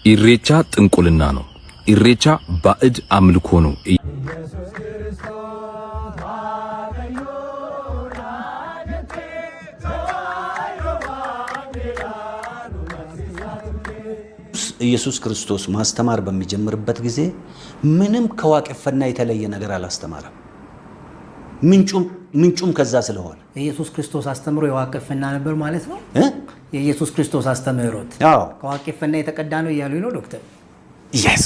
ኢሬቻ ጥንቁልና ነው። ኢሬቻ ባዕድ አምልኮ ነው። ኢየሱስ ክርስቶስ ማስተማር በሚጀምርበት ጊዜ ምንም ከዋቅፈና የተለየ ነገር አላስተማረም። ምንጩም ከዛ ስለሆነ ኢየሱስ ክርስቶስ አስተምሮ የዋቅፍና ነበር ማለት ነው። የኢየሱስ ክርስቶስ አስተምሮት ከዋቅፍና የተቀዳ ነው እያሉ ነው ዶክተር። yes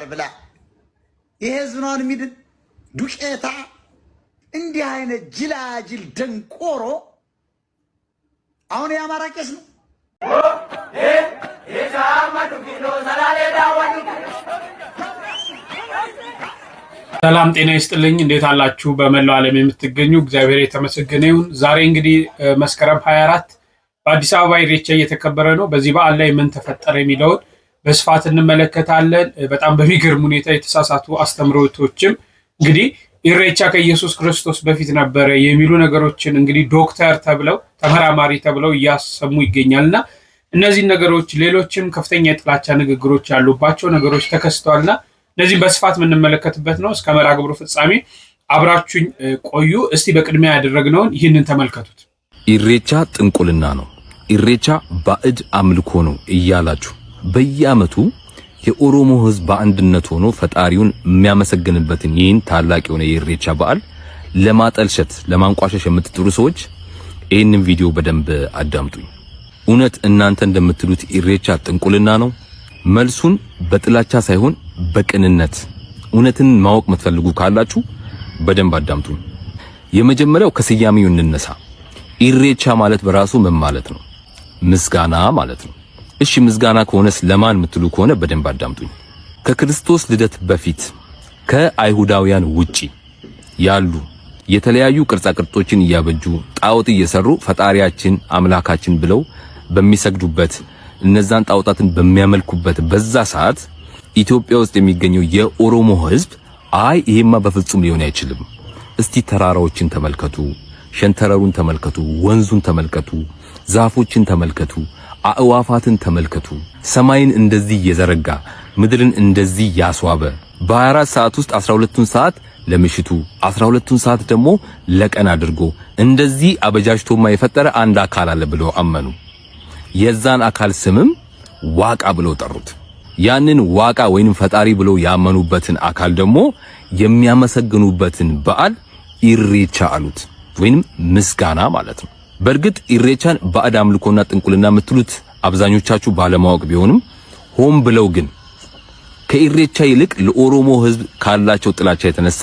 ብላ ይሄ ዝናን ሚድን ዱቄታ እንዲህ አይነት ጅላጅል ደንቆሮ አሁን የአማራ ቄስ ነው። ሰላም ጤና ይስጥልኝ። እንዴት አላችሁ? በመላው ዓለም የምትገኙ እግዚአብሔር የተመሰገነ ይሁን። ዛሬ እንግዲህ መስከረም 24 በአዲስ አበባ ኢሬቻ እየተከበረ ነው። በዚህ በዓል ላይ ምን ተፈጠረ የሚለውን በስፋት እንመለከታለን። በጣም በሚገርም ሁኔታ የተሳሳቱ አስተምሮቶችም እንግዲህ ኢሬቻ ከኢየሱስ ክርስቶስ በፊት ነበረ የሚሉ ነገሮችን እንግዲህ ዶክተር ተብለው ተመራማሪ ተብለው እያሰሙ ይገኛልና እነዚህ ነገሮች ሌሎችም ከፍተኛ የጥላቻ ንግግሮች ያሉባቸው ነገሮች ተከስተዋልና እነዚህም በስፋት የምንመለከትበት ነው። እስከ መርሃ ግብሩ ፍጻሜ አብራችሁኝ ቆዩ። እስቲ በቅድሚያ ያደረግነውን ይህንን ተመልከቱት። ኢሬቻ ጥንቁልና ነው። ኢሬቻ ባዕድ አምልኮ ነው እያላችሁ በየዓመቱ የኦሮሞ ሕዝብ በአንድነት ሆኖ ፈጣሪውን የሚያመሰግንበትን ይህን ታላቅ የሆነ የኢሬቻ በዓል ለማጠልሸት ለማንቋሸሽ የምትጥሩ ሰዎች ይህንን ቪዲዮ በደንብ አዳምጡኝ። እውነት እናንተ እንደምትሉት ኢሬቻ ጥንቁልና ነው? መልሱን በጥላቻ ሳይሆን በቅንነት እውነትን ማወቅ የምትፈልጉ ካላችሁ በደንብ አዳምጡኝ። የመጀመሪያው ከስያሜው እንነሳ። ኢሬቻ ማለት በራሱ ምን ማለት ነው? ምስጋና ማለት ነው። እሺ ምስጋና ከሆነስ ለማን የምትሉ ከሆነ በደንብ አዳምጡኝ። ከክርስቶስ ልደት በፊት ከአይሁዳውያን ውጪ ያሉ የተለያዩ ቅርጻቅርጾችን እያበጁ ጣዖት እየሰሩ ፈጣሪያችን አምላካችን ብለው በሚሰግዱበት እነዛን ጣዖታትን በሚያመልኩበት በዛ ሰዓት ኢትዮጵያ ውስጥ የሚገኘው የኦሮሞ ሕዝብ አይ ይሄማ በፍጹም ሊሆን አይችልም፣ እስቲ ተራራዎችን ተመልከቱ፣ ሸንተረሩን ተመልከቱ፣ ወንዙን ተመልከቱ፣ ዛፎችን ተመልከቱ፣ አእዋፋትን ተመልከቱ፣ ሰማይን እንደዚህ እየዘረጋ ምድርን እንደዚህ ያስዋበ በ24 ሰዓት ውስጥ 12ቱን ሰዓት ለምሽቱ 12ቱን ሰዓት ደግሞ ለቀን አድርጎ እንደዚህ አበጃጅቶማ የፈጠረ አንድ አካል አለ ብለው አመኑ። የዛን አካል ስምም ዋቃ ብለው ጠሩት። ያንን ዋቃ ወይንም ፈጣሪ ብለው ያመኑበትን አካል ደግሞ የሚያመሰግኑበትን በዓል ኢሬቻ አሉት፣ ወይንም ምስጋና ማለት ነው። በእርግጥ ኢሬቻን ባዕድ አምልኮና ጥንቁልና የምትሉት አብዛኞቻችሁ ባለማወቅ ቢሆንም ሆም ብለው ግን ከኢሬቻ ይልቅ ለኦሮሞ ሕዝብ ካላቸው ጥላቻ የተነሳ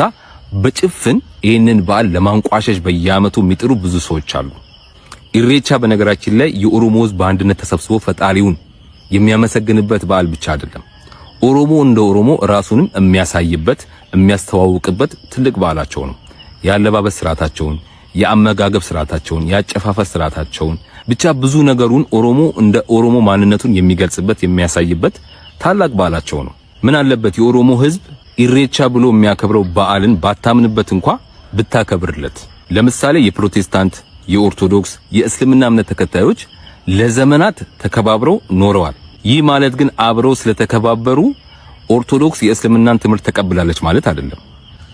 በጭፍን ይህንን በዓል ለማንቋሸሽ በየዓመቱ የሚጥሩ ብዙ ሰዎች አሉ። ኢሬቻ በነገራችን ላይ የኦሮሞ ሕዝብ በአንድነት ተሰብስቦ ፈጣሪውን የሚያመሰግንበት በዓል ብቻ አይደለም። ኦሮሞ እንደ ኦሮሞ ራሱንም የሚያሳይበት የሚያስተዋውቅበት ትልቅ በዓላቸው ነው። የአለባበስ ስርዓታቸውን፣ የአመጋገብ ስርዓታቸውን፣ የአጨፋፈር ስርዓታቸውን ብቻ ብዙ ነገሩን ኦሮሞ እንደ ኦሮሞ ማንነቱን የሚገልጽበት የሚያሳይበት ታላቅ በዓላቸው ነው። ምን አለበት የኦሮሞ ሕዝብ ኢሬቻ ብሎ የሚያከብረው በዓልን ባታምንበት እንኳን ብታከብርለት። ለምሳሌ የፕሮቴስታንት፣ የኦርቶዶክስ፣ የእስልምና እምነት ተከታዮች ለዘመናት ተከባብረው ኖረዋል። ይህ ማለት ግን አብረው ስለተከባበሩ ኦርቶዶክስ የእስልምናን ትምህርት ተቀብላለች ማለት አይደለም።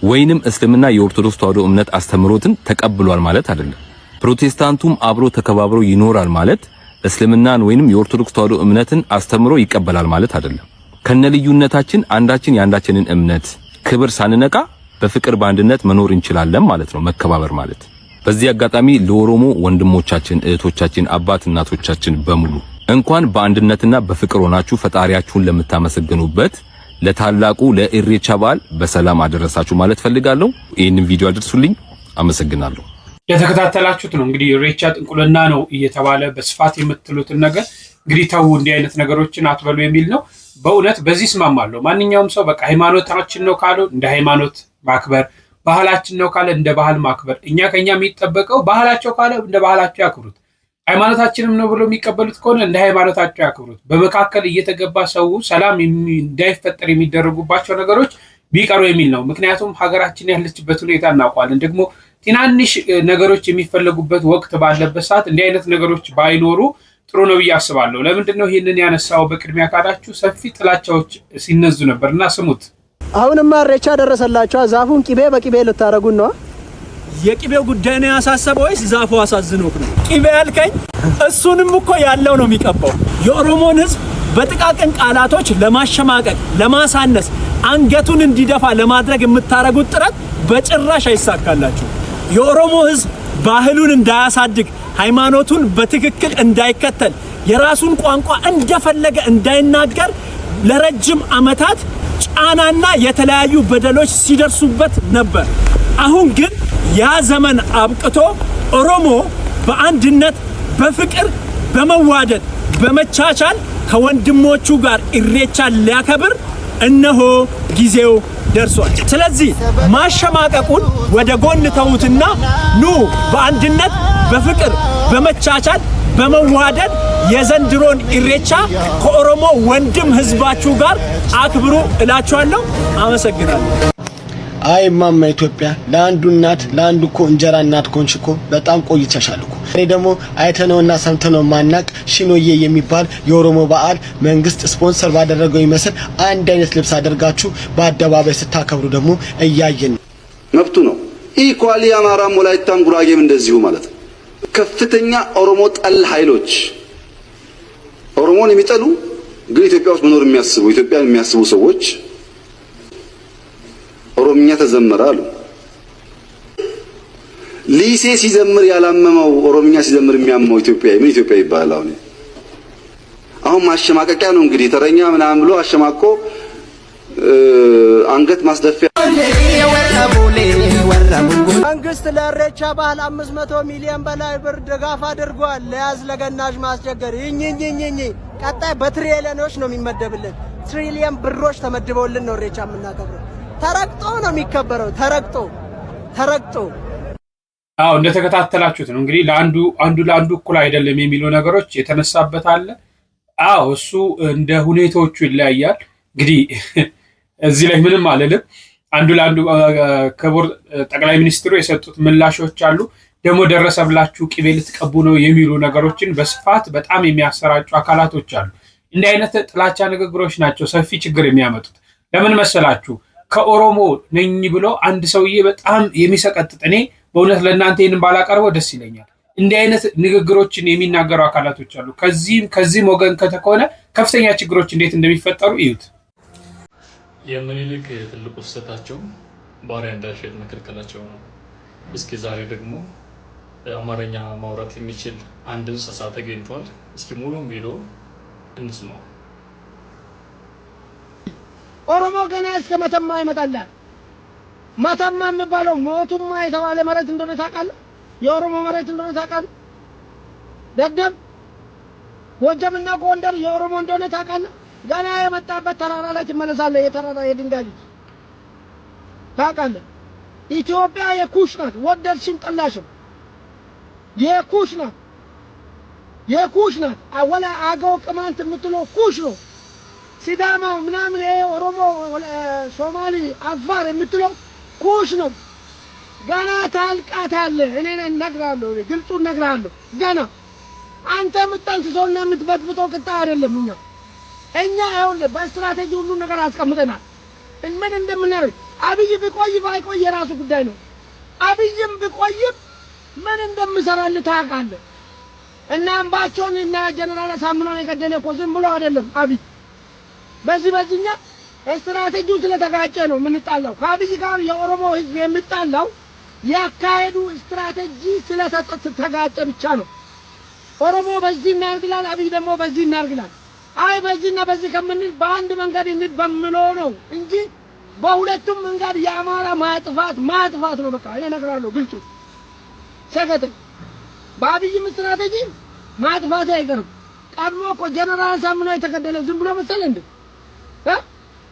ወይንም እስልምና የኦርቶዶክስ ተዋሕዶ እምነት አስተምሮትን ተቀብሏል ማለት አይደለም። ፕሮቴስታንቱም አብሮ ተከባብሮ ይኖራል ማለት እስልምናን ወይንም የኦርቶዶክስ ተዋሕዶ እምነትን አስተምሮ ይቀበላል ማለት አይደለም። ከነልዩነታችን አንዳችን የአንዳችንን እምነት ክብር ሳንነቃ በፍቅር በአንድነት መኖር እንችላለን ማለት ነው መከባበር ማለት። በዚህ አጋጣሚ ለኦሮሞ ወንድሞቻችን፣ እህቶቻችን፣ አባት እናቶቻችን በሙሉ እንኳን በአንድነትና በፍቅር ሆናችሁ ፈጣሪያችሁን ለምታመሰግኑበት ለታላቁ ለኢሬቻ በዓል በሰላም አደረሳችሁ ማለት ፈልጋለሁ። ይህንን ቪዲዮ አድርሱልኝ። አመሰግናለሁ። የተከታተላችሁት ነው እንግዲህ ኢሬቻ ጥንቁልና ነው እየተባለ በስፋት የምትሉትን ነገር እንግዲህ ተው፣ እንዲህ አይነት ነገሮችን አትበሉ የሚል ነው። በእውነት በዚህ እስማማለሁ። ማንኛውም ሰው በቃ ሃይማኖታችን ነው ካለ እንደ ሃይማኖት ማክበር፣ ባህላችን ነው ካለ እንደ ባህል ማክበር። ከኛ የሚጠበቀው ባህላቸው ካለ እንደ ባህላቸው ያክብሩት። ሃይማኖታችንም ነው ብሎ የሚቀበሉት ከሆነ እንደ ሃይማኖታቸው ያክብሩት። በመካከል እየተገባ ሰው ሰላም እንዳይፈጠር የሚደረጉባቸው ነገሮች ቢቀሩ የሚል ነው። ምክንያቱም ሀገራችን ያለችበት ሁኔታ እናውቃለን። ደግሞ ትናንሽ ነገሮች የሚፈለጉበት ወቅት ባለበት ሰዓት እንዲህ አይነት ነገሮች ባይኖሩ ጥሩ ነው ብዬ አስባለሁ። ለምንድን ነው ይህንን ያነሳው? በቅድሚያ ካላችሁ ሰፊ ጥላቻዎች ሲነዙ ነበርና ስሙት። አሁንማ ኢሬቻ ደረሰላችሁ። ዛፉን ቂቤ በቂቤ ልታረጉን ነው? የቂቤው ጉዳይ ነው ያሳሰበው ወይስ ዛፉ አሳዝኖክ ነው? ቂቤ ያልከኝ እሱንም እኮ ያለው ነው የሚቀባው። የኦሮሞን ህዝብ በጥቃቅን ቃላቶች ለማሸማቀቅ፣ ለማሳነስ፣ አንገቱን እንዲደፋ ለማድረግ የምታረጉት ጥረት በጭራሽ አይሳካላችሁ። የኦሮሞ ህዝብ ባህሉን እንዳያሳድግ፣ ሃይማኖቱን በትክክል እንዳይከተል፣ የራሱን ቋንቋ እንደፈለገ እንዳይናገር ለረጅም ዓመታት ጫናና የተለያዩ በደሎች ሲደርሱበት ነበር። አሁን ግን ያ ዘመን አብቅቶ ኦሮሞ በአንድነት፣ በፍቅር፣ በመዋደድ፣ በመቻቻል ከወንድሞቹ ጋር ኢሬቻን ሊያከብር እነሆ ጊዜው ደርሷል። ስለዚህ ማሸማቀቁን ወደ ጎን ተውትና ኑ በአንድነት፣ በፍቅር፣ በመቻቻል፣ በመዋደድ የዘንድሮን ኢሬቻ ከኦሮሞ ወንድም ህዝባችሁ ጋር አክብሩ እላችኋለሁ። አመሰግናለሁ። አይ ማማ ኢትዮጵያ ለአንዱ እናት ለአንዱ እኮ እንጀራ እናት ኮንሽኮ በጣም ቆይተሻል እኮ። እኔ ደግሞ አይተነውና ሰምተነው ማናቅ ሽኖዬ የሚባል የኦሮሞ በዓል መንግስት ስፖንሰር ባደረገው ይመስል አንድ አይነት ልብስ አድርጋችሁ በአደባባይ ስታከብሩ ደግሞ እያየን መብቱ ነው። ኢኳሊ አማራም ወላይታም ጉራጌም እንደዚሁ ማለት ነው። ከፍተኛ ኦሮሞ ጠል ኃይሎች ኦሮሞን የሚጠሉ ግን ኢትዮጵያ ውስጥ መኖር የሚያስቡ ኢትዮጵያን የሚያስቡ ሰዎች ኦሮምኛ ተዘመረ አሉ። ሊሴ ሲዘምር ያላመመው ኦሮምኛ ሲዘምር የሚያመው ኢትዮጵያዊ ምን ኢትዮጵያ ይባላል? አሁን ማሸማቀቂያ ነው እንግዲህ ተረኛ ምናምን ብሎ አሸማቆ አንገት ማስደፊያ። መንግስት ለኢሬቻ በዓል 500 ሚሊዮን በላይ ብር ድጋፍ አድርጓል። ለያዝ ለገናዥ ማስቸገር ይኝኝኝኝ ቀጣይ በትሪሊዮኖች ነው የሚመደብልን። ትሪሊዮን ብሮች ተመድበውልን ነው ኢሬቻ የምናከብረው። ተረግጦ ነው የሚከበረው። ተረግጦ አዎ እንደተከታተላችሁት ነው እንግዲህ ለአንዱ እኩል አይደለም የሚሉ ነገሮች የተነሳበት አለ። አዎ እሱ እንደ ሁኔታዎቹ ይለያያል። እንግዲህ እዚህ ላይ ምንም አልልም። አንዱ ለአንዱ ክቡር ጠቅላይ ሚኒስትሩ የሰጡት ምላሾች አሉ። ደግሞ ደረሰብላችሁ ቂቤ ልትቀቡ ነው የሚሉ ነገሮችን በስፋት በጣም የሚያሰራጩ አካላቶች አሉ። እንዲህ አይነት ጥላቻ ንግግሮች ናቸው ሰፊ ችግር የሚያመጡት። ለምን መሰላችሁ? ከኦሮሞ ነኝ ብሎ አንድ ሰውዬ በጣም የሚሰቀጥጥ፣ እኔ በእውነት ለእናንተ ይህንን ባላቀርበው ደስ ይለኛል። እንዲህ አይነት ንግግሮችን የሚናገሩ አካላቶች አሉ። ከዚህም ወገን ከተከሆነ ከፍተኛ ችግሮች እንዴት እንደሚፈጠሩ እዩት። የምኒልክ ትልቁ ስህተታቸው ባሪያ እንዳይሸጥ መከልከላቸው ነው። እስኪ ዛሬ ደግሞ አማርኛ ማውራት የሚችል አንድ እንስሳ ተገኝቷል። እስኪ ሙሉም ቪዲዮ እንስማው። ኦሮሞ ገና እስከ መተማ ይመጣላል። መተማ የሚባለው ሞቱማ የተባለ መሬት እንደሆነ ታውቃለህ? የኦሮሞ መሬት እንደሆነ ታውቃለህ? ደደብ ጎጃምና ጎንደር የኦሮሞ እንደሆነ ታውቃለህ? ገና የመጣበት ተራራ ላይ ትመለሳለህ። የተራራ የድንጋይ ልጅ ታውቃለህ? ኢትዮጵያ የኩሽ ናት። ወደድሽም ጠላሽም የኩሽ ናት። አወላ አገው ቅማንት የምትለው ኩሽ ነው። ሲዳማ ምናምን ኦሮሞ፣ ሶማሊ፣ አፋር የምትለው ኩሽ ነው። ገና ታልቃታለህ። እኔ እነግርሃለሁ፣ ግልጹን እነግርሃለሁ። ገና አንተ የምትጠንስሰውና የምትበጥብጠው ቅጣ አይደለም። እኛ ይኸውልህ በስትራቴጂ ሁሉ ነገር አስቀምጠናል። ምን እንደምናደርግ አብይ ቢቆይ ባይቆይ የራሱ ጉዳይ ነው። አብይም ቢቆይም ምን እንደምሰራልህ ታውቃለህ። እና አምባቸውን እና ጀነራል አሳምነውን የገደለ እኮ ዝም ብሎ አይደለም አብይ። በዚህኛ ስትራቴጂው ስለተጋጨ ነው የምንጣላው። ከአብይ ጋር የኦሮሞ ህዝብ የሚጣላው ያካሄዱ ስትራቴጂ ስለተጋጨ ብቻ ነው። ኦሮሞ በዚህ እናርግላል፣ አብይ ደግሞ በዚህ እናርግላል። አይ በዚህና በዚህ ከምንል በአንድ መንገድ እንድንበምለው ነው እንጂ በሁለቱም መንገድ የአማራ ማጥፋት ነው። በቃ እኔ እነግርሃለሁ ግልጹ ሰገጥ በአብይም ስትራቴጂ ማጥፋት አይቀርም። ቀድሞ እኮ ጀነራል አሳምነው የተገደለ ዝም ብሎ መሰለ እንዴ?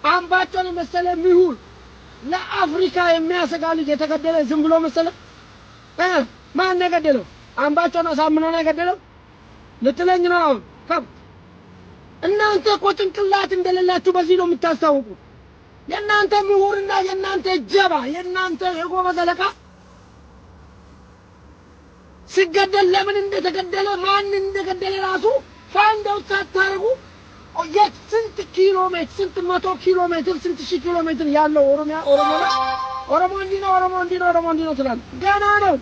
አምባቸውን መሰለ ምሁር ለአፍሪካ የሚያሰጋ ልጅ የተገደለ ዝም ብሎ መሰለ? ማን የገደለው? አምባቸውን አሳምነው ነው የገደለው? ልትለኝ ነው? እናንተ እኮ ጭንቅላት እንደሌላችሁ በዚህ ነው የምታስታውቁት። የእናንተ ምሁርና የእናንተ ጀባ የእናንተ የጎበዝ አለቃ ሲገደል ለምን እንደተገደለ ማን እንደገደለ ራሱ ፋይንድ አውት ሳታረጉ ስንት ኪሎ ሜትር ስንት መቶ ኪሎ ሜትር ስንት ሺህ ኪሎ ሜትር ያለው ኦሮሞ እንዲህ ነው ትላለህ። ገና ነው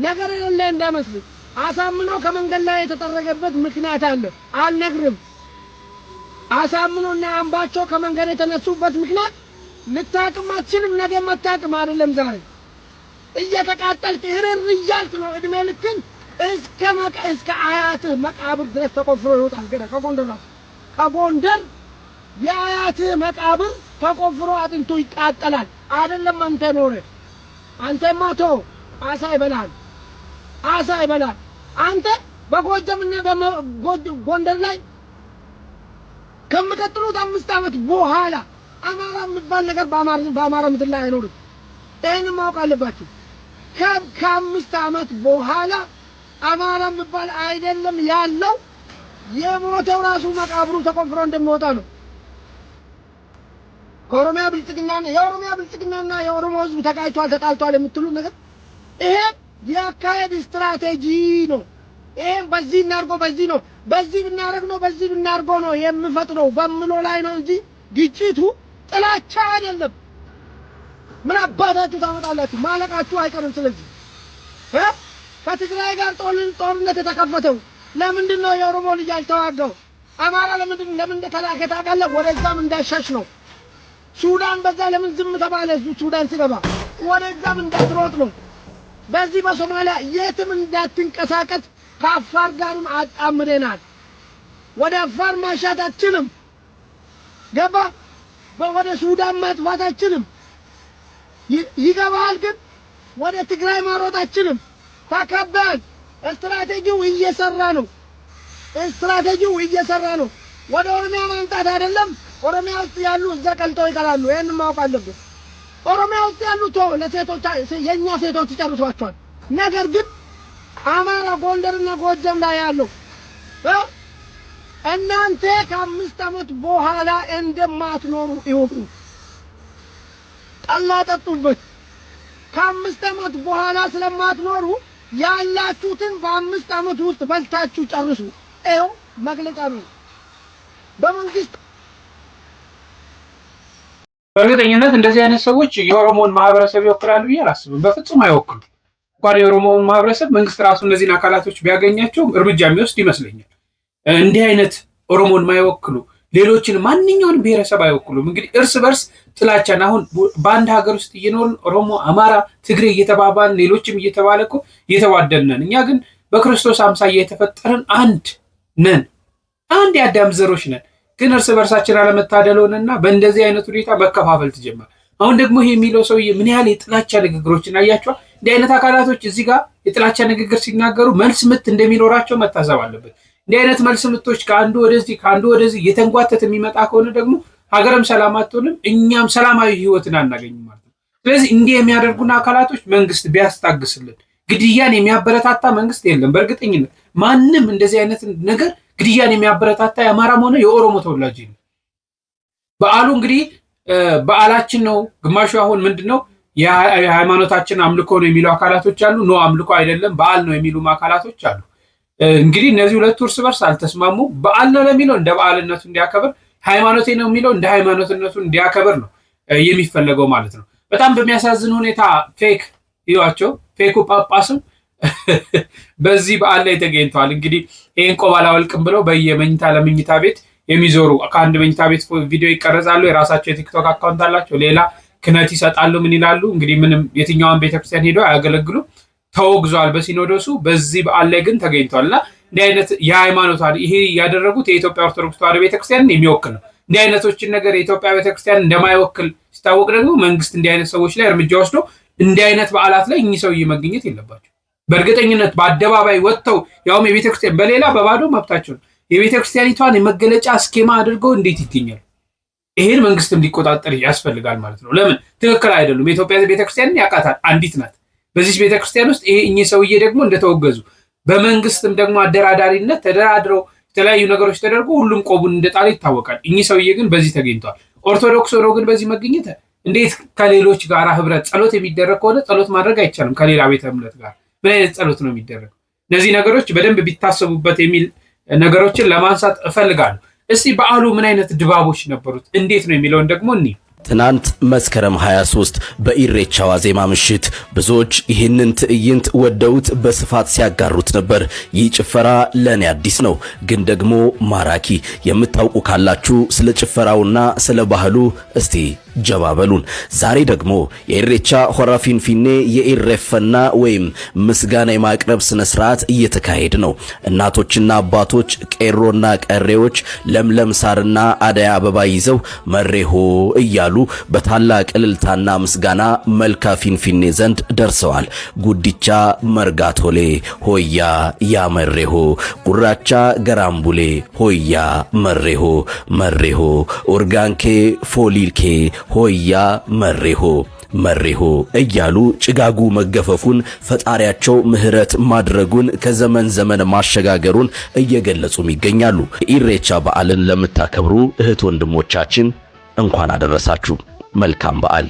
ነገር የሌለ እንዳይመስል አሳምነው ከመንገድ ላይ የተጠረገበት ምክንያት አለ። አልነግርም። አሳምነውና አምባቸው ከመንገድ የተነሱበት ምክንያት ልታቅም አትችልም። ነገ መታቅም አይደለም ዛሬ እየተቃጠልክ እርር እያልክ ነው እድሜ ልክን እስከ አያትህ መቃብር ድረስ ተቆፍሮ ይወጣል። ገና ከጎንደር የአያትህ መቃብር ተቆፍሮ አጥንቱ ይቃጠላል። አይደለም አንተ ኖረ አንተማ ተው አሳ ይበላል። አንተ በጎጃምና በጎንደር ላይ ከመቀጥሉት 5 ዓመት በኋላ አማራ የሚባል ነገር በአማራ ምድር ላይ አይኖርም። ይሄን ማወቅ አለባችሁ። ከ5 ዓመት በኋላ አማራ የሚባል አይደለም ያለው የሞተው ራሱ መቃብሩ ተቆፍሮ እንደሚወጣ ነው። የኦሮሚያ ብልጽግናና የኦሮሞ ሕዝብ ተጣልቷል የምትሉ ነገር ይሄ የአካሄድ ስትራቴጂ ነው። ይሄን በዚህ እናርገው በዚህ ብናረገው ነው የምፈጥረው በምለው ላይ ነው እንጂ ግጭቱ ጥላቻ አይደለም። ምን አባታችሁ ታመጣላችሁ? ማለቃችሁ አይቀርም። ስለዚህ ከትግራይ ጋር ጦርነት የተከፈተው ለምንድን ነው? የኦሮሞ ልጅ አልተዋጋው። አማራ ለምን ተላከ ታውቃለህ? ወደዛም እንዳሸሽ ነው። ሱዳን በዛ ለምን ዝም ተባለ? ሱዳን ሲገባ ወደዛም እንዳትሮጥ ነው። በዚህ በሶማሊያ የትም እንዳትንቀሳቀስ ከአፋር ጋርም አጣምረናል። ወደ አፋር ማሻት አትችልም። ገባ? ወደ ሱዳን ማጥፋት አትችልም። ይገባል። ግን ወደ ትግራይ ማሮጥ አትችልም። ተከባል። ስትራቴጂው እየሰራ ነው። ወደ ኦሮሚያ ማምጣት አይደለም። ኦሮሚያ ውስጥ ያሉ እዛ ቀልጠው ይቀራሉ። ይሄን ማወቅ አለብን። ኦሮሚያ ውስጥ ያሉት ለሴቶች የኛ ሴቶች ይጨርሷቸዋል። ነገር ግን አማራ ጎንደርና ጎጃም ላይ ያለው እናንተ ከ5 ዓመት በኋላ እንደማትኖሩ ይወቁ። ጠላ ጠጡበት። ከ5 ዓመት በኋላ ስለማትኖሩ ያላችሁትን በ5 ዓመት ውስጥ በልታችሁ ጨርሱ። ይኸው መግለጫ ነው በመንግስት። በእርግጠኝነት እንደዚህ አይነት ሰዎች የኦሮሞን ማህበረሰብ ይወክላሉ ብዬ አላስብም። በፍጹም አይወክሉም። እንኳን የኦሮሞን ማህበረሰብ መንግስት ራሱ እነዚህን አካላቶች ቢያገኛቸው እርምጃ የሚወስድ ይመስለኛል። እንዲህ አይነት ኦሮሞን ማይወክሉ ሌሎችን ማንኛውን ብሔረሰብ አይወክሉም። እንግዲህ እርስ በርስ ጥላቻን አሁን በአንድ ሀገር ውስጥ እየኖርን ኦሮሞ፣ አማራ፣ ትግሬ እየተባባልን ሌሎችም እየተባለ እኮ እየተዋደንን፣ እኛ ግን በክርስቶስ አምሳያ የተፈጠርን አንድ ነን። አንድ የአዳም ዘሮች ነን። ግን እርስ በርሳችን አለመታደል ሆነና በእንደዚህ አይነት ሁኔታ መከፋፈል ተጀመረ። አሁን ደግሞ ይሄ የሚለው ሰውዬ ምን ያህል የጥላቻ ንግግሮችን አያቸዋል። እንዲህ አይነት አካላቶች እዚህ ጋር የጥላቻ ንግግር ሲናገሩ መልስ ምት እንደሚኖራቸው መታሰብ አለበት። እንዲህ አይነት መልስ ምቶች ከአንዱ ወደዚህ እየተንጓተት የሚመጣ ከሆነ ደግሞ ሀገርም ሰላም አትሆንም፣ እኛም ሰላማዊ ህይወትን አናገኝም ማለት ነው። ስለዚህ እንዲህ የሚያደርጉና አካላቶች መንግስት ቢያስታግስልን። ግድያን የሚያበረታታ መንግስት የለም። በእርግጠኝነት ማንም እንደዚህ አይነት ነገር ግድያን የሚያበረታታ የአማራም ሆነ የኦሮሞ ተወላጅ ነው። በዓሉ እንግዲህ በዓላችን ነው። ግማሹ አሁን ምንድነው የሃይማኖታችን አምልኮ ነው የሚሉ አካላቶች አሉ። ኖ አምልኮ አይደለም በዓል ነው የሚሉ አካላቶች አሉ። እንግዲህ እነዚህ ሁለቱ እርስ በርስ አልተስማሙ። በዓል ነው ለሚለው እንደ በዓልነቱ እንዲያከብር፣ ሃይማኖቴ ነው የሚለው እንደ ሃይማኖትነቱ እንዲያከብር ነው የሚፈለገው ማለት ነው። በጣም በሚያሳዝን ሁኔታ ፌኩ ጳጳስም በዚህ በዓል ላይ ተገኝተዋል። እንግዲህ ይህን ቆብ አላወልቅም ብለው በየመኝታ ለመኝታ ቤት የሚዞሩ ከአንድ መኝታ ቤት ቪዲዮ ይቀረጻሉ። የራሳቸው የቲክቶክ አካውንት አላቸው። ሌላ ክህነት ይሰጣሉ። ምን ይላሉ እንግዲህ ምንም የትኛውን ቤተክርስቲያን ሄደው አያገለግሉ። ተወግዟል በሲኖዶሱ። በዚህ በዓል ላይ ግን ተገኝተዋል እና እንዲህ አይነት የሃይማኖት ይሄ ያደረጉት የኢትዮጵያ ኦርቶዶክስ ተዋሕዶ ቤተክርስቲያንን የሚወክል ነው። እንዲህ አይነቶችን ነገር የኢትዮጵያ ቤተክርስቲያን እንደማይወክል ሲታወቅ ደግሞ መንግስት እንዲህ አይነት ሰዎች ላይ እርምጃ ወስዶ እንዲህ አይነት በዓላት ላይ እኚህ ሰውዬ መገኘት የለባቸው። በእርግጠኝነት በአደባባይ ወጥተው ያውም የቤተክርስቲያን በሌላ በባዶ መብታቸው ነው የቤተክርስቲያኒቷን የመገለጫ ስኬማ አድርገው እንዴት ይገኛል? ይሄን መንግስትም ሊቆጣጠር ያስፈልጋል ማለት ነው። ለምን ትክክል አይደሉም። የኢትዮጵያ ቤተክርስቲያንን ያውቃታል፣ አንዲት ናት። በዚህ ቤተክርስቲያን ውስጥ ይሄ እኚህ ሰውዬ ደግሞ እንደተወገዙ በመንግስትም ደግሞ አደራዳሪነት ተደራድረው የተለያዩ ነገሮች ተደርጎ ሁሉም ቆቡን እንደጣለ ይታወቃል። እኚህ ሰውዬ ግን በዚህ ተገኝተዋል። ኦርቶዶክስ ሆኖ ግን በዚህ መገኘት እንዴት ከሌሎች ጋር ህብረት ጸሎት የሚደረግ ከሆነ ጸሎት ማድረግ አይቻልም? ከሌላ ቤተ እምነት ጋር ምን አይነት ጸሎት ነው የሚደረገው? እነዚህ ነገሮች በደንብ ቢታሰቡበት የሚል ነገሮችን ለማንሳት እፈልጋለሁ። እስቲ በዓሉ ምን አይነት ድባቦች ነበሩት እንዴት ነው የሚለውን ደግሞ እንይ። ትናንት መስከረም 23 በኢሬቻ ዋዜማ ምሽት ብዙዎች ይህንን ትዕይንት ወደውት በስፋት ሲያጋሩት ነበር። ይህ ጭፈራ ለኔ አዲስ ነው፣ ግን ደግሞ ማራኪ። የምታውቁ ካላችሁ ስለ ጭፈራውና ስለ ባህሉ እስቲ ጀባበሉን። ዛሬ ደግሞ የኢሬቻ ሆራ ፊንፊኔ የኢሬፈና ወይም ምስጋና የማቅረብ ስነ ስርዓት እየተካሄደ ነው። እናቶችና አባቶች፣ ቄሮና ቀሬዎች ለምለም ሳርና አደይ አበባ ይዘው መሬሆ እያሉ በታላቅ እልልታና ምስጋና መልካ ፊንፊኔ ዘንድ ደርሰዋል። ጉዲቻ መርጋቶሌ ሆያ ያመሬሆ፣ ጉራቻ ገራምቡሌ ሆያ መሬሆ፣ መሬሆ ኦርጋንኬ ፎሊልኬ ሆያ መሬሆ መሬሆ እያሉ ጭጋጉ መገፈፉን ፈጣሪያቸው ምህረት ማድረጉን ከዘመን ዘመን ማሸጋገሩን እየገለጹም ይገኛሉ። ኢሬቻ በዓልን ለምታከብሩ እህት ወንድሞቻችን እንኳን አደረሳችሁ። መልካም በዓል።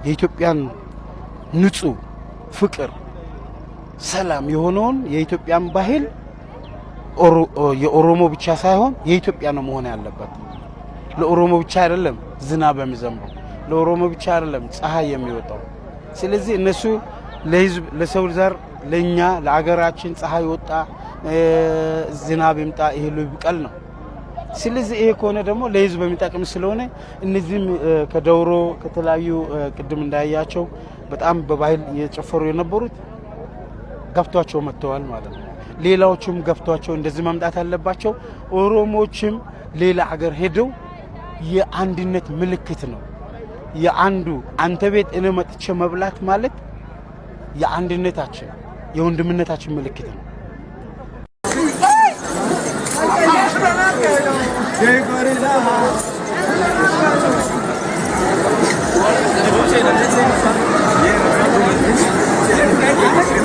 የኢትዮጵያን ንጹህ ፍቅር ሰላም የሆነውን የኢትዮጵያን ባህል የኦሮሞ ብቻ ሳይሆን የኢትዮጵያ ነው መሆን ያለበት። ለኦሮሞ ብቻ አይደለም ዝናብ የሚዘንበው፣ ለኦሮሞ ብቻ አይደለም ፀሐይ የሚወጣው። ስለዚህ እነሱ ለህዝብ ለሰው ዘር ለኛ ለአገራችን ፀሐይ ወጣ ዝናብ ይምጣ ይሄሉ ይብቀል ነው። ስለዚህ ይሄ ከሆነ ደግሞ ለህዝብ የሚጠቅም ስለሆነ እነዚህም ከደውሮ ከተለያዩ ቅድም እንዳያቸው በጣም በባህል እየጨፈሩ የነበሩት ገፍቷቸው መጥተዋል ማለት ነው። ሌላዎችም ገፍቷቸው እንደዚህ መምጣት አለባቸው። ኦሮሞዎችም ሌላ ሀገር ሄደው የአንድነት ምልክት ነው። የአንዱ አንተ ቤት እኔ መጥቼ መብላት ማለት የአንድነታችን የወንድምነታችን ምልክት ነው። Yeah.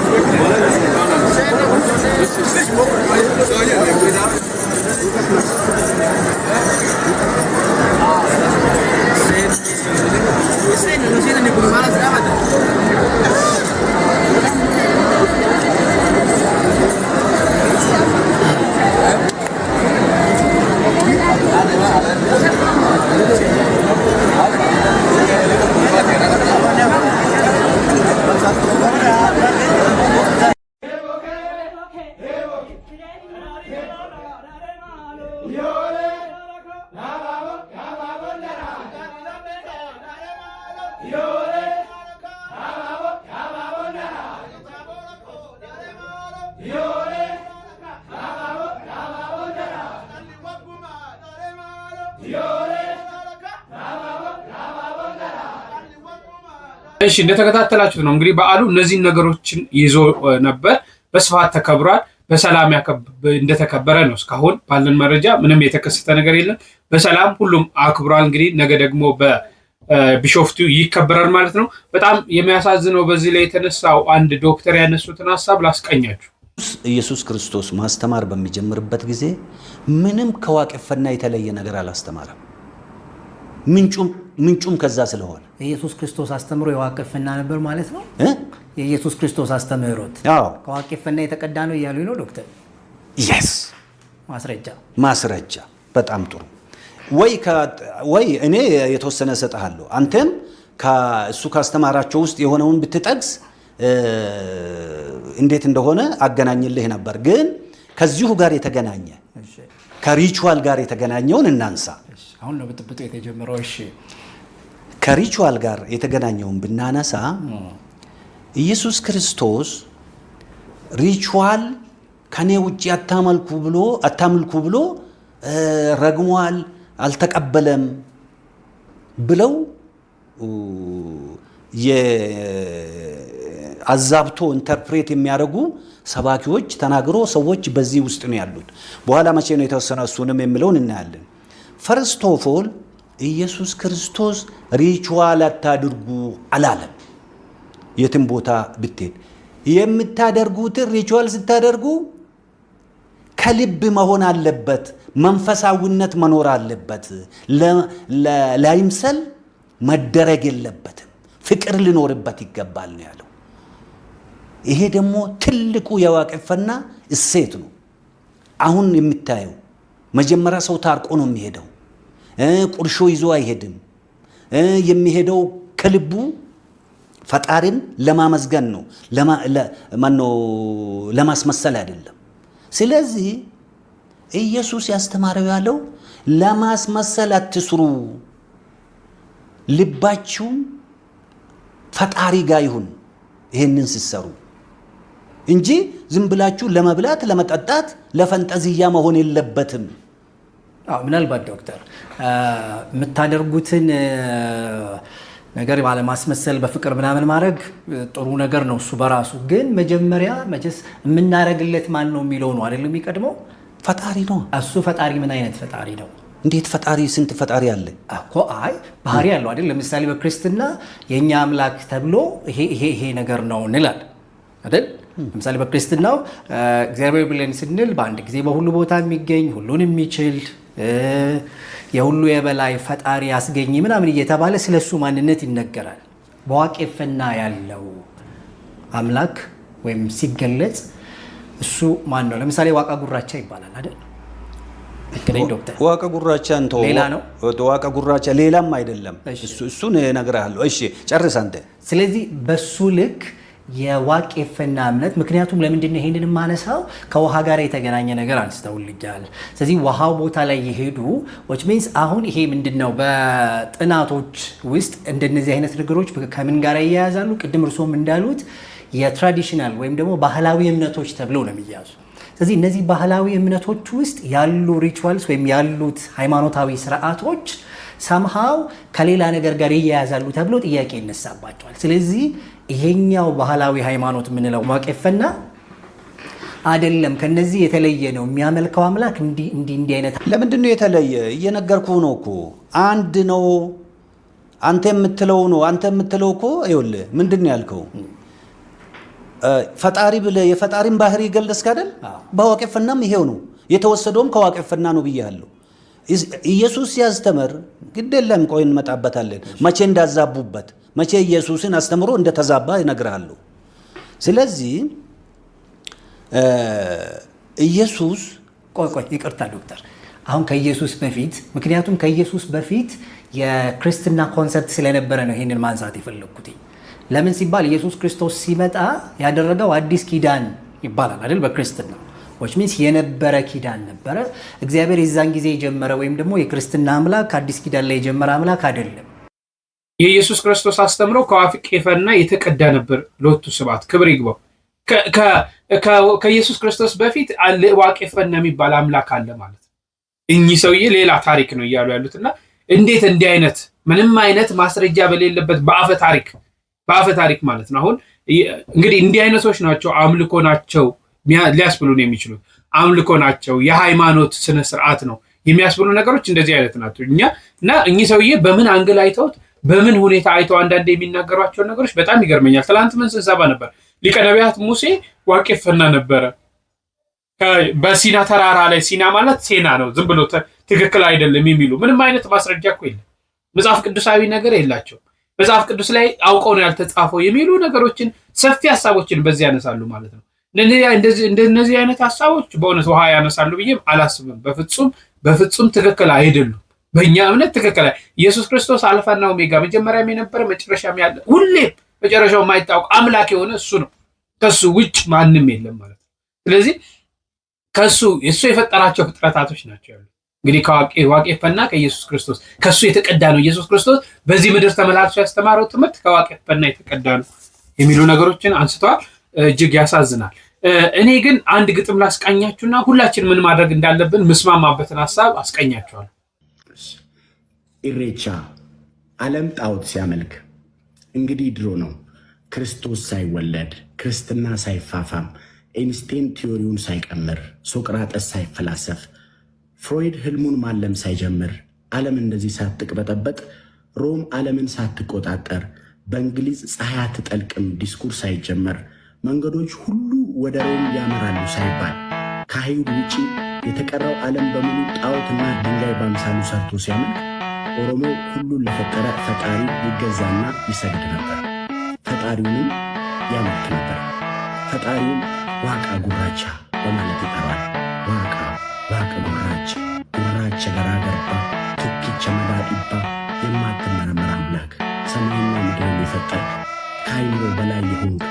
እሺ እንደተከታተላችሁት ነው እንግዲህ በዓሉ እነዚህን ነገሮችን ይዞ ነበር። በስፋት ተከብሯል። በሰላም እንደተከበረ ነው እስካሁን ባለን መረጃ። ምንም የተከሰተ ነገር የለም። በሰላም ሁሉም አክብሯል። እንግዲህ ነገ ደግሞ በቢሾፍቱ ይከበራል ማለት ነው። በጣም የሚያሳዝነው በዚህ ላይ የተነሳው አንድ ዶክተር ያነሱትን ሐሳብ ላስቀኛችሁ። ኢየሱስ ክርስቶስ ማስተማር በሚጀምርበት ጊዜ ምንም ከዋቄፈና የተለየ ነገር አላስተማረም። ምንጩም ከዛ ስለሆነ ኢየሱስ ክርስቶስ አስተምሮ የዋቄፈና ነበር ማለት ነው። የኢየሱስ ክርስቶስ አስተምህሮት ከዋቄፈና የተቀዳ ነው እያሉ ነው ዶክተር። yes ማስረጃ በጣም ጥሩ። ወይ እኔ የተወሰነ ሰጣለሁ፣ አንተም ከእሱ ካስተማራቸው ውስጥ የሆነውን ብትጠቅስ እንዴት እንደሆነ አገናኝልህ ነበር። ግን ከዚሁ ጋር የተገናኘ ከሪቹዋል ጋር የተገናኘውን እናንሳ። አሁን ነው ብጥብጡ የተጀመረው። እሺ ከሪቹዋል ጋር የተገናኘውን ብናነሳ ኢየሱስ ክርስቶስ ሪቹዋል ከኔ ውጪ አታምልኩ ብሎ ረግሟል፣ አልተቀበለም ብለው አዛብቶ ኢንተርፕሬት የሚያደርጉ ሰባኪዎች ተናግሮ ሰዎች በዚህ ውስጥ ነው ያሉት። በኋላ መቼ ነው የተወሰነ እሱንም የሚለውን እናያለን። ፈርስት ኦፍ ኦል ኢየሱስ ክርስቶስ ሪቹዋል አታድርጉ አላለም። የትም ቦታ ብትሄድ የምታደርጉትን ሪቹዋል ስታደርጉ ከልብ መሆን አለበት፣ መንፈሳዊነት መኖር አለበት። ላይምሰል መደረግ የለበትም፣ ፍቅር ሊኖርበት ይገባል ነው ያለው። ይሄ ደግሞ ትልቁ የዋቄፈና እሴት ነው። አሁን የምታየው መጀመሪያ ሰው ታርቆ ነው የሚሄደው፣ ቁርሾ ይዞ አይሄድም። የሚሄደው ከልቡ ፈጣሪን ለማመስገን ነው፣ ለማስመሰል አይደለም። ስለዚህ ኢየሱስ ያስተማረው ያለው ለማስመሰል አትስሩ፣ ልባችሁ ፈጣሪ ጋር ይሁን ይሄንን ሲሰሩ እንጂ ዝም ብላችሁ ለመብላት ለመጠጣት ለፈንጠዝያ መሆን የለበትም። ምናልባት ዶክተር የምታደርጉትን ነገር ባለማስመሰል በፍቅር ምናምን ማድረግ ጥሩ ነገር ነው እሱ በራሱ። ግን መጀመሪያ መቼስ የምናደርግለት ማን ነው የሚለው ነው አይደል የሚቀድመው? ፈጣሪ ነው። እሱ ፈጣሪ ምን አይነት ፈጣሪ ነው? እንዴት ፈጣሪ? ስንት ፈጣሪ አለ እኮ። አይ ባህሪ ያለው አይደል? ለምሳሌ በክርስትና የኛ አምላክ ተብሎ ይሄ ነገር ነው እንላለን አይደል? ለምሳሌ በክርስትናው እግዚአብሔር ብለን ስንል በአንድ ጊዜ በሁሉ ቦታ የሚገኝ ሁሉን የሚችል የሁሉ የበላይ ፈጣሪ ያስገኝ ምናምን እየተባለ ስለሱ ማንነት ይነገራል። በዋቄፈና ያለው አምላክ ወይም ሲገለጽ እሱ ማን ነው? ለምሳሌ ዋቃ ጉራቻ ይባላል አይደል? ዶክተር ዋቃ ጉራቻ እንተው፣ ሌላ ነው። ዋቃ ጉራቻ ሌላም አይደለም። እሱን እነግርሃለሁ። እሺ ጨርስ አንተ። ስለዚህ በሱ ልክ የዋቄፈና እምነት፣ ምክንያቱም ለምንድን ነው ይሄንን ማነሳው? ከውሃ ጋር የተገናኘ ነገር አንስተውልኛል። ስለዚህ ውሃው ቦታ ላይ የሄዱ which means አሁን ይሄ ምንድነው በጥናቶች ውስጥ እንደነዚህ አይነት ነገሮች ከምን ጋር ይያያዛሉ? ቅድም እርሶም እንዳሉት የትራዲሽናል ወይም ደግሞ ባህላዊ እምነቶች ተብለው ነው የሚያዙ። ስለዚህ እነዚህ ባህላዊ እምነቶች ውስጥ ያሉ ሪቹዋልስ ወይም ያሉት ሃይማኖታዊ ስርዓቶች somehow ከሌላ ነገር ጋር ይያያዛሉ ተብሎ ጥያቄ ይነሳባቸዋል። ስለዚህ ይሄኛው ባህላዊ ሃይማኖት የምንለው ዋቄፈና አይደለም፣ ከነዚህ የተለየ ነው። የሚያመልከው አምላክ እንዲህ አይነት። ለምንድን ነው የተለየ? እየነገርኩህ ነው እኮ አንድ ነው። አንተ የምትለው እኮ ይኸውልህ፣ ምንድን ነው ያልከው? ፈጣሪ ብለህ የፈጣሪን ባህሪ ገለጽክ አይደል? በዋቄፈናም ይሄው ነው የተወሰደውም ከዋቄፈና ነው ብያለሁ። ኢየሱስ ሲያስተምር ግድ የለም ቆይ እንመጣበታለን፣ መቼ እንዳዛቡበት መቼ ኢየሱስን አስተምሮ እንደተዛባ ይነግራሉ። ስለዚህ ኢየሱስ ቆይ ይቅርታ ዶክተር፣ አሁን ከኢየሱስ በፊት ምክንያቱም ከኢየሱስ በፊት የክርስትና ኮንሰፕት ስለነበረ ነው ይሄንን ማንሳት የፈለኩት። ለምን ሲባል ኢየሱስ ክርስቶስ ሲመጣ ያደረገው አዲስ ኪዳን ይባላል አይደል? በክርስትና which means የነበረ ኪዳን ነበረ። እግዚአብሔር የዛን ጊዜ የጀመረ ወይም ደግሞ የክርስትና አምላክ አዲስ ኪዳን ላይ የጀመረ አምላክ አይደለም። የኢየሱስ ክርስቶስ አስተምሮ ከዋቄፈና የተቀዳ ነበር። ሎቱ ስብሐት ክብር ይግባው። ከኢየሱስ ክርስቶስ በፊት ዋቄፈና የሚባል አምላክ አለ ማለት ነው። እኚህ ሰውዬ ሌላ ታሪክ ነው እያሉ ያሉትና እንዴት እንዲህ አይነት ምንም አይነት ማስረጃ በሌለበት በአፈ ታሪክ ማለት ነው። አሁን እንግዲህ እንዲህ አይነቶች ናቸው አምልኮ ናቸው ሊያስብሉን የሚችሉት። አምልኮ ናቸው የሃይማኖት ስነ ስርዓት ነው የሚያስብሉ ነገሮች እንደዚህ አይነት ናቸው። እና እኚህ ሰውዬ በምን አንግል አይተውት በምን ሁኔታ አይተው አንዳንድ የሚናገሯቸው ነገሮች በጣም ይገርመኛል። ትላንት ምን ስንሰባ ነበር? ሊቀ ነቢያት ሙሴ ዋቄፈና ነበረ በሲና ተራራ ላይ። ሲና ማለት ሴና ነው፣ ዝም ብሎ ትክክል አይደለም የሚሉ ምንም አይነት ማስረጃ እኮ የለም። መጽሐፍ ቅዱሳዊ ነገር የላቸው። መጽሐፍ ቅዱስ ላይ አውቀው ነው ያልተጻፈው የሚሉ ነገሮችን ሰፊ ሀሳቦችን በዚህ ያነሳሉ ማለት ነው። እንደነዚህ አይነት ሀሳቦች በእውነት ውሃ ያነሳሉ ብዬ አላስብም። በፍጹም ትክክል አይደሉም። በእኛ እምነት ትክክል ኢየሱስ ክርስቶስ አልፋና ኦሜጋ መጀመሪያም የነበረ መጨረሻም ያለ ሁሌም መጨረሻው የማይታወቅ አምላክ የሆነ እሱ ነው። ከሱ ውጭ ማንም የለም ማለት ነው። ስለዚህ ከሱ የፈጠራቸው ፍጥረታቶች ናቸው ያሉት። እንግዲህ ከዋቄፈና ከኢየሱስ ክርስቶስ ከሱ የተቀዳ ነው። ኢየሱስ ክርስቶስ በዚህ ምድር ተመላልሶ ያስተማረው ትምህርት ከዋቄፈና የተቀዳ ነው የሚሉ ነገሮችን አንስተዋል። እጅግ ያሳዝናል። እኔ ግን አንድ ግጥም ላስቃኛችሁና ሁላችን ምን ማድረግ እንዳለብን ምስማማበትን ሐሳብ አስቀኛችኋለሁ። ኢሬቻ ዓለም ጣዖት ሲያመልክ እንግዲህ ድሮ ነው ክርስቶስ ሳይወለድ ክርስትና ሳይፋፋም ኤንስቴን ቲዮሪውን ሳይቀምር ሶቅራጠስ ሳይፈላሰፍ ፍሮይድ ህልሙን ማለም ሳይጀምር ዓለም እንደዚህ ሳትቅበጠበጥ ሮም ዓለምን ሳትቆጣጠር በእንግሊዝ ፀሐይ አትጠልቅም ዲስኩር ሳይጀመር መንገዶች ሁሉ ወደ ሮም ያመራሉ ሳይባል ከአይሁድ ውጪ የተቀረው ዓለም በሙሉ ጣዖትና ድንጋይ በአምሳሉ ሰርቶ ሲያመልክ ኦሮሞ ሁሉን ለፈጠረ ፈጣሪ ይገዛና ይሰግድ ነበር። ፈጣሪውንም ያመልክ ነበር። ፈጣሪውን ዋቃ ጉራቻ በማለት ይጠራል። ዋቃ ጉራቻ ጉራቻ ገራገርባ ቱኪቸ መዳዲባ የማትመረመር አምላክ ሰማይና ምድርን የፈጠርክ ከአይምሮ በላይ የሆንክ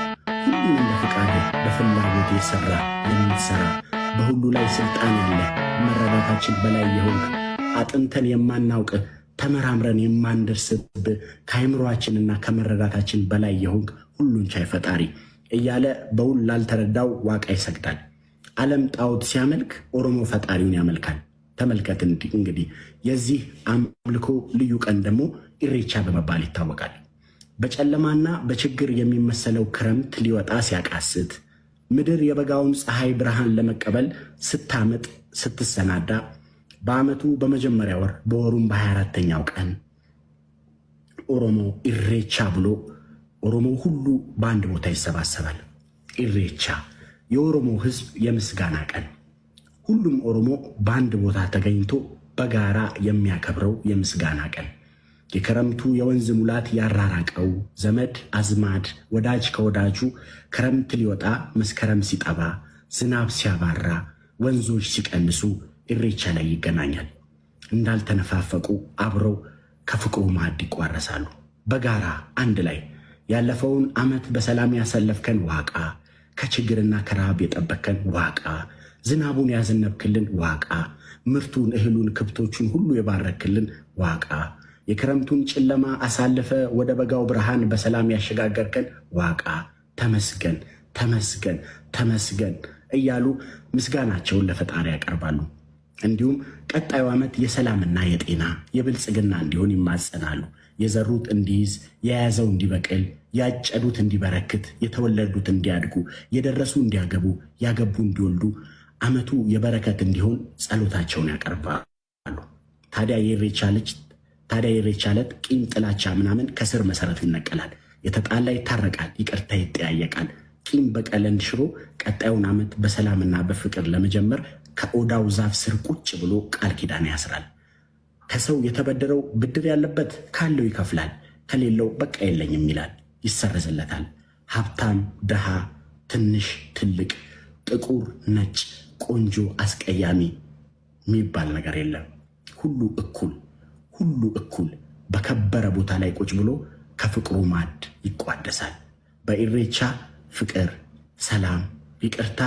ሁሉንም ለፍቃድህ በፍላጎት የሰራ የምትሰራ በሁሉ ላይ ስልጣን ያለ መረዳታችን በላይ የሆንክ አጥንተን የማናውቅ ተመራምረን የማንደርስብህ ከአይምሮአችንና ከመረዳታችን በላይ የሆንክ ሁሉን ቻይ ፈጣሪ እያለ በውል ላልተረዳው ዋቃ ይሰግዳል። ዓለም ጣዖት ሲያመልክ ኦሮሞ ፈጣሪውን ያመልካል። ተመልከት እንግዲህ የዚህ አምልኮ ልዩ ቀን ደግሞ ኢሬቻ በመባል ይታወቃል። በጨለማና በችግር የሚመሰለው ክረምት ሊወጣ ሲያቃስት ምድር የበጋውን ፀሐይ ብርሃን ለመቀበል ስታምጥ ስትሰናዳ በዓመቱ በመጀመሪያ ወር በወሩም በ24ኛው ቀን ኦሮሞ ኢሬቻ ብሎ ኦሮሞ ሁሉ በአንድ ቦታ ይሰባሰባል። ኢሬቻ የኦሮሞ ሕዝብ የምስጋና ቀን፣ ሁሉም ኦሮሞ በአንድ ቦታ ተገኝቶ በጋራ የሚያከብረው የምስጋና ቀን፣ የክረምቱ የወንዝ ሙላት ያራራቀው ዘመድ አዝማድ ወዳጅ ከወዳጁ ክረምት ሊወጣ መስከረም ሲጠባ ዝናብ ሲያባራ ወንዞች ሲቀንሱ ኢሬቻ ላይ ይገናኛል። እንዳልተነፋፈቁ አብረው ከፍቅሩ ማዕድ ይቋረሳሉ። በጋራ አንድ ላይ ያለፈውን ዓመት በሰላም ያሰለፍከን ዋቃ፣ ከችግርና ከረሃብ የጠበከን ዋቃ፣ ዝናቡን ያዘነብክልን ዋቃ፣ ምርቱን እህሉን ከብቶቹን ሁሉ የባረክልን ዋቃ፣ የክረምቱን ጨለማ አሳልፈ ወደ በጋው ብርሃን በሰላም ያሸጋገርከን ዋቃ፣ ተመስገን ተመስገን ተመስገን እያሉ ምስጋናቸውን ለፈጣሪ ያቀርባሉ። እንዲሁም ቀጣዩ ዓመት የሰላምና የጤና የብልጽግና እንዲሆን ይማጸናሉ። የዘሩት እንዲይዝ፣ የያዘው እንዲበቅል፣ ያጨዱት እንዲበረክት፣ የተወለዱት እንዲያድጉ፣ የደረሱ እንዲያገቡ፣ ያገቡ እንዲወልዱ፣ ዓመቱ የበረከት እንዲሆን ጸሎታቸውን ያቀርባሉ። ታዲያ የኢሬቻ ዕለት ቂም፣ ጥላቻ ምናምን ከስር መሰረቱ ይነቀላል። የተጣላ ይታረቃል፣ ይቅርታ ይጠያየቃል፣ ቂም በቀልን ሽሮ ቀጣዩን ዓመት በሰላምና በፍቅር ለመጀመር ከኦዳው ዛፍ ስር ቁጭ ብሎ ቃል ኪዳን ያስራል። ከሰው የተበደረው ብድር ያለበት ካለው ይከፍላል፣ ከሌለው በቃ የለኝም ይላል፣ ይሰረዝለታል። ሀብታም ድሃ፣ ትንሽ ትልቅ፣ ጥቁር ነጭ፣ ቆንጆ አስቀያሚ የሚባል ነገር የለም። ሁሉ እኩል በከበረ ቦታ ላይ ቁጭ ብሎ ከፍቅሩ ማዕድ ይቋደሳል። በኢሬቻ ፍቅር፣ ሰላም፣ ይቅርታ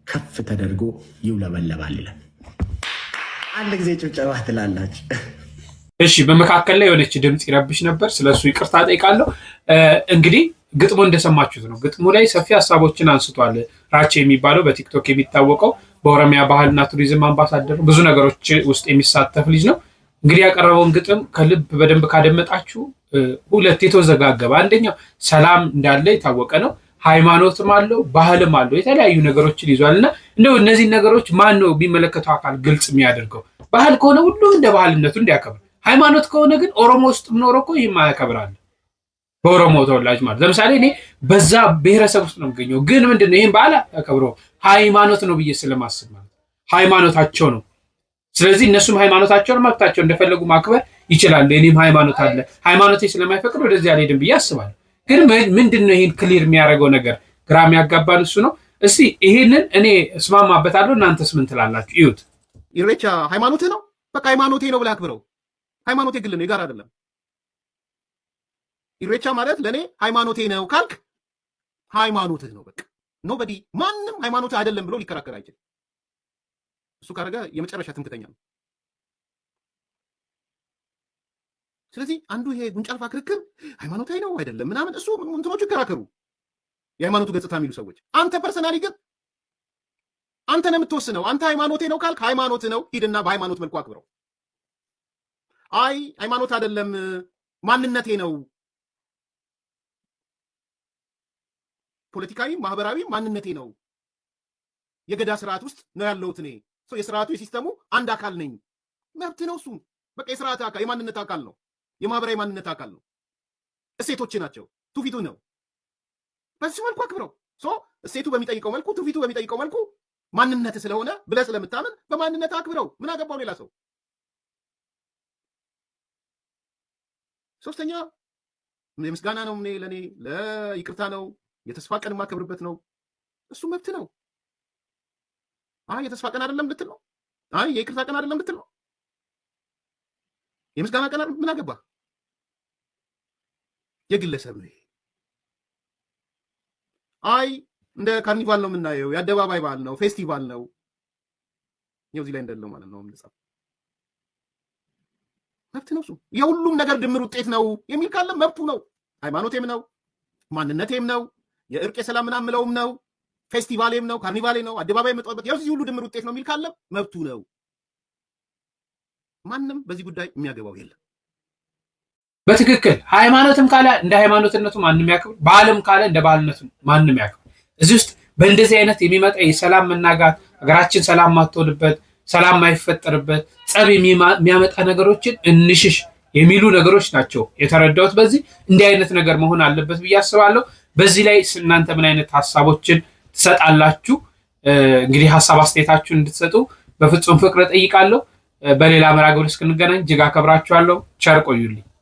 ከፍ ተደርጎ ይውለበለባል ይላል። አንድ ጊዜ ጭብጨባ ትላላችሁ። እሺ፣ በመካከል ላይ የሆነች ድምፅ ይረብሽ ነበር። ስለሱ ይቅርታ ጠይቃለሁ። እንግዲህ ግጥሙ እንደሰማችሁት ነው። ግጥሙ ላይ ሰፊ ሀሳቦችን አንስቷል። ራቼ የሚባለው በቲክቶክ የሚታወቀው በኦሮሚያ ባህልና ቱሪዝም አምባሳደር ብዙ ነገሮች ውስጥ የሚሳተፍ ልጅ ነው። እንግዲህ ያቀረበውን ግጥም ከልብ በደንብ ካደመጣችሁ ሁለት የተወዘጋገበ፣ አንደኛው ሰላም እንዳለ የታወቀ ነው። ሃይማኖትም አለው ባህልም አለው፣ የተለያዩ ነገሮችን ይዟልና እንደው እነዚህ ነገሮች ማን ነው የሚመለከተው አካል ግልጽ የሚያደርገው? ባህል ከሆነ ሁሉም እንደ ባህልነቱ እንዲያከብር፣ ሃይማኖት ከሆነ ግን ኦሮሞ ውስጥ ምኖረው እኮ ይህም ያከብራል። በኦሮሞ ተወላጅ ማለት ለምሳሌ እኔ በዛ ብሔረሰብ ውስጥ ነው የምገኘው፣ ግን ምንድነው ይህም ባህል ያከብረው ሃይማኖት ነው ብዬ ስለማስብ ማለት ሃይማኖታቸው ነው። ስለዚህ እነሱም ሃይማኖታቸውን መብታቸው እንደፈለጉ ማክበር ይችላሉ። እኔም ሃይማኖት አለ፣ ሃይማኖቴ ስለማይፈቅድ ወደዚህ አልሄድም ብዬ አስባለሁ። ግን ምንድነው ይሄን ክሊር የሚያደርገው ነገር ግራ የሚያጋባን እሱ ነው። እስቲ ይሄንን እኔ እስማማበታለሁ፣ እናንተስ ምን ትላላችሁ? እዩት። ኢሬቻ ሃይማኖትህ ነው፣ በቃ ሃይማኖቴ ነው ብለህ አክብረው። ሃይማኖቴ ግል ነው፣ የጋራ አይደለም። ኢሬቻ ማለት ለእኔ ሃይማኖቴ ነው ካልክ ሃይማኖትህ ነው በቃ። ኖበዲ ማንም ሃይማኖትህ አይደለም ብሎ ሊከራከር አይችልም። እሱ ካረገ የመጨረሻ ትምክተኛ ነው። ስለዚህ አንዱ ይሄ ጉንጫልፋ ክርክር ሃይማኖታዊ ነው አይደለም ምናምን እሱ እንትኖቹ ይከራከሩ፣ የሃይማኖቱ ገጽታ የሚሉ ሰዎች። አንተ ፐርሰናሊ ግን አንተ ነው የምትወስነው። አንተ ሃይማኖቴ ነው ካልክ ሃይማኖት ነው፣ ሂድና በሃይማኖት መልኩ አክብረው። አይ ሃይማኖት አይደለም ማንነቴ ነው፣ ፖለቲካዊ ማህበራዊ ማንነቴ ነው፣ የገዳ ስርዓት ውስጥ ነው ያለሁት እኔ የስርዓቱ የሲስተሙ አንድ አካል ነኝ፣ መብት ነው እሱ። በቃ የስርዓት አካል የማንነት አካል ነው፣ የማህበራዊ ማንነት አካል ነው፣ እሴቶች ናቸው፣ ትውፊቱ ነው። በዚህ መልኩ አክብረው። እሴቱ በሚጠይቀው መልኩ ትውፊቱ በሚጠይቀው መልኩ ማንነት ስለሆነ ብለህ ስለምታምን በማንነት አክብረው። ምን አገባው ሌላ ሰው? ሶስተኛ የምስጋና ነው፣ ለእኔ ለይቅርታ ነው፣ የተስፋ ቀን የማከብርበት ነው፣ እሱ መብት ነው። አይ የተስፋ ቀን አይደለም ልትል ነው? አይ የይቅርታ ቀን አይደለም ልትል ነው? የምስጋና ቀን ምን አገባ? የግለሰብ ነው። አይ እንደ ካርኒቫል ነው የምናየው፣ የአደባባይ በዓል ነው፣ ፌስቲቫል ነው። ይኸው እዚህ ላይ እንደለው ማለት ነው። ምንጻፍ መብት ነው እሱ። የሁሉም ነገር ድምር ውጤት ነው የሚል ካለ መብቱ ነው። ሃይማኖቴም ነው፣ ማንነቴም ነው፣ የእርቅ የሰላም ምናምን ምለውም ነው፣ ፌስቲቫሌም ነው፣ ካርኒቫሌ ነው፣ አደባባይ መጣበት የዚህ ሁሉ ድምር ውጤት ነው የሚል ካለ መብቱ ነው። ማንም በዚህ ጉዳይ የሚያገባው የለም። በትክክል ሃይማኖትም ካለ እንደ ሃይማኖትነቱ ማንም ያክብር፣ ባህልም ካለ እንደ ባህልነቱ ማንም ያክብር። እዚህ ውስጥ በእንደዚህ አይነት የሚመጣ የሰላም መናጋት፣ ሀገራችን ሰላም ማትሆንበት፣ ሰላም ማይፈጠርበት፣ ጸብ የሚያመጣ ነገሮችን እንሽሽ የሚሉ ነገሮች ናቸው የተረዳሁት። በዚህ እንዲህ አይነት ነገር መሆን አለበት ብዬ አስባለሁ። በዚህ ላይ እናንተ ምን አይነት ሀሳቦችን ትሰጣላችሁ? እንግዲህ ሀሳብ አስተያየታችሁን እንድትሰጡ በፍጹም ፍቅር ጠይቃለሁ። በሌላ መርሃ ግብር እስክንገናኝ እጅግ አከብራችኋለሁ። ቸር ቆዩልኝ።